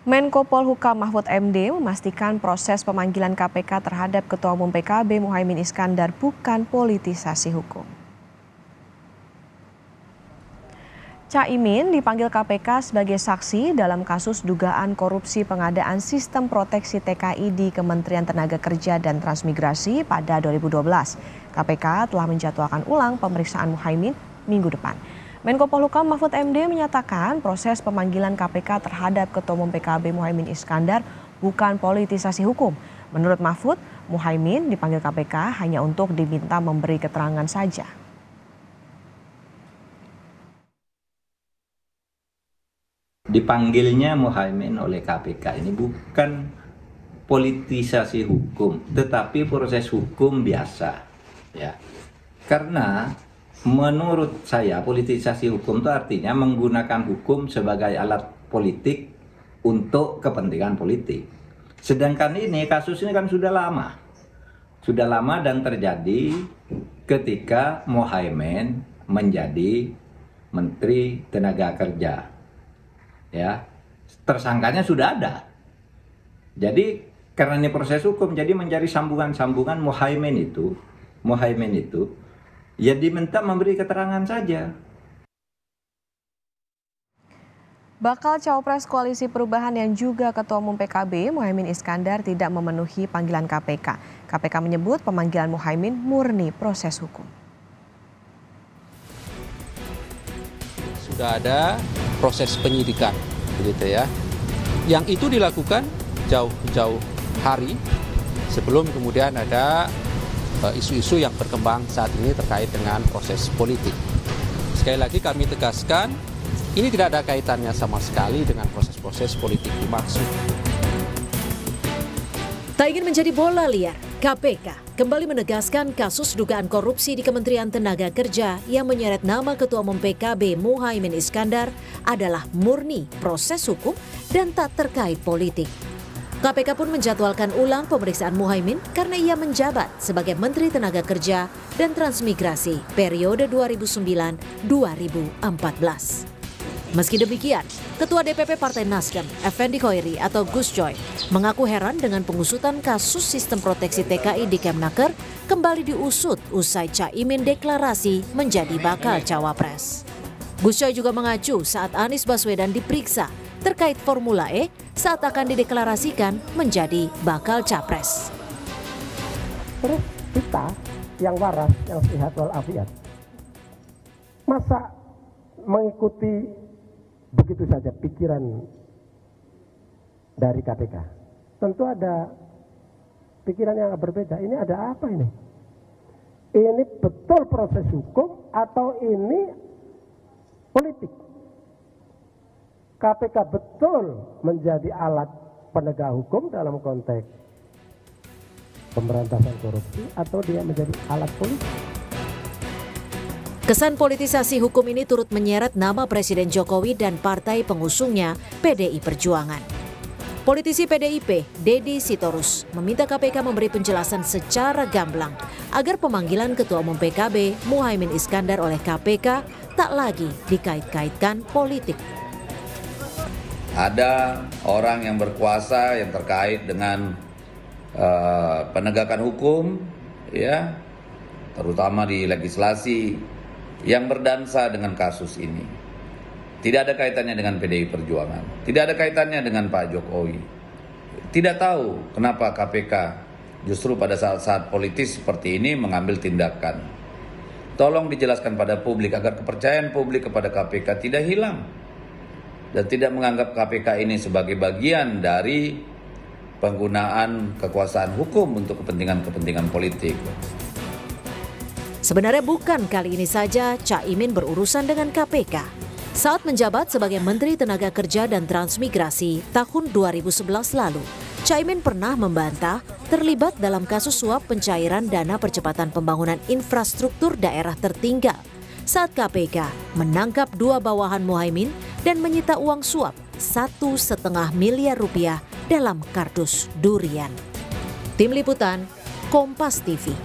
Menko Polhukam Mahfud MD memastikan proses pemanggilan KPK terhadap Ketua Umum PKB Muhaimin Iskandar bukan politisasi hukum. Caimin dipanggil KPK sebagai saksi dalam kasus dugaan korupsi pengadaan sistem proteksi TKI di Kementerian Tenaga Kerja dan Transmigrasi pada 2012. KPK telah menjadwalkan ulang pemeriksaan Muhaimin minggu depan. Menko Polhukam Mahfud MD menyatakan proses pemanggilan KPK terhadap Ketua Umum PKB Muhaimin Iskandar bukan politisasi hukum. Menurut Mahfud, Muhaimin dipanggil KPK hanya untuk diminta memberi keterangan saja. Dipanggilnya Muhaimin oleh KPK ini bukan politisasi hukum, tetapi proses hukum biasa, ya. Karena menurut saya politisasi hukum itu artinya menggunakan hukum sebagai alat politik untuk kepentingan politik. Sedangkan ini kasus ini kan sudah lama dan terjadi ketika Muhaimin menjadi Menteri Tenaga Kerja. Ya, tersangkanya sudah ada. Jadi karena ini proses hukum, jadi mencari sambungan Muhaimin itu ya diminta memberi keterangan saja. Bakal Cawapres Koalisi Perubahan yang juga Ketua Umum PKB Muhaimin Iskandar tidak memenuhi panggilan KPK. KPK menyebut pemanggilan Muhaimin murni proses hukum. Sudah ada proses penyidikan, begitu ya. Yang itu dilakukan jauh-jauh hari sebelum kemudian ada isu-isu yang berkembang saat ini terkait dengan proses politik. Sekali lagi kami tegaskan, ini tidak ada kaitannya sama sekali dengan proses-proses politik dimaksud. Tak ingin menjadi bola liar, KPK kembali menegaskan kasus dugaan korupsi di Kementerian Tenaga Kerja yang menyeret nama Ketua Umum PKB Muhaimin Iskandar adalah murni proses hukum dan tak terkait politik. KPK pun menjadwalkan ulang pemeriksaan Muhaimin karena ia menjabat sebagai Menteri Tenaga Kerja dan Transmigrasi periode 2009-2014. Meski demikian, Ketua DPP Partai Nasdem, Effendi Khoiri atau Gus Coy, mengaku heran dengan pengusutan kasus sistem proteksi TKI di Kemnaker kembali diusut usai Caimin deklarasi menjadi bakal cawapres. Gus Coy juga mengacu saat Anies Baswedan diperiksa terkait Formula E saat akan dideklarasikan menjadi bakal capres. Terus kita yang waras, yang sehat walafiat, masa mengikuti begitu saja pikiran dari KPK? Tentu ada pikiran yang berbeda. Ini ada apa ini? Ini betul proses hukum atau ini politik? KPK betul menjadi alat penegak hukum dalam konteks pemberantasan korupsi atau dia menjadi alat politik? Kesan politisasi hukum ini turut menyeret nama Presiden Jokowi dan partai pengusungnya PDI Perjuangan. Politisi PDIP, Deddy Sitorus, meminta KPK memberi penjelasan secara gamblang agar pemanggilan Ketua Umum PKB Muhaimin Iskandar oleh KPK tak lagi dikait-kaitkan politik. Ada orang yang berkuasa yang terkait dengan penegakan hukum, ya, terutama di legislasi, yang berdansa dengan kasus ini. Tidak ada kaitannya dengan PDI Perjuangan, tidak ada kaitannya dengan Pak Jokowi. Tidak tahu kenapa KPK justru pada saat-saat politis seperti ini mengambil tindakan. Tolong dijelaskan pada publik agar kepercayaan publik kepada KPK tidak hilang dan tidak menganggap KPK ini sebagai bagian dari penggunaan kekuasaan hukum untuk kepentingan politik. Sebenarnya bukan kali ini saja Caimin berurusan dengan KPK. Saat menjabat sebagai Menteri Tenaga Kerja dan Transmigrasi tahun 2011 lalu, Caimin pernah membantah terlibat dalam kasus suap pencairan dana percepatan pembangunan infrastruktur daerah tertinggal saat KPK menangkap 2 bawahan Muhaimin dan menyita uang suap 1,5 miliar rupiah dalam kardus durian. Tim Liputan, Kompas TV.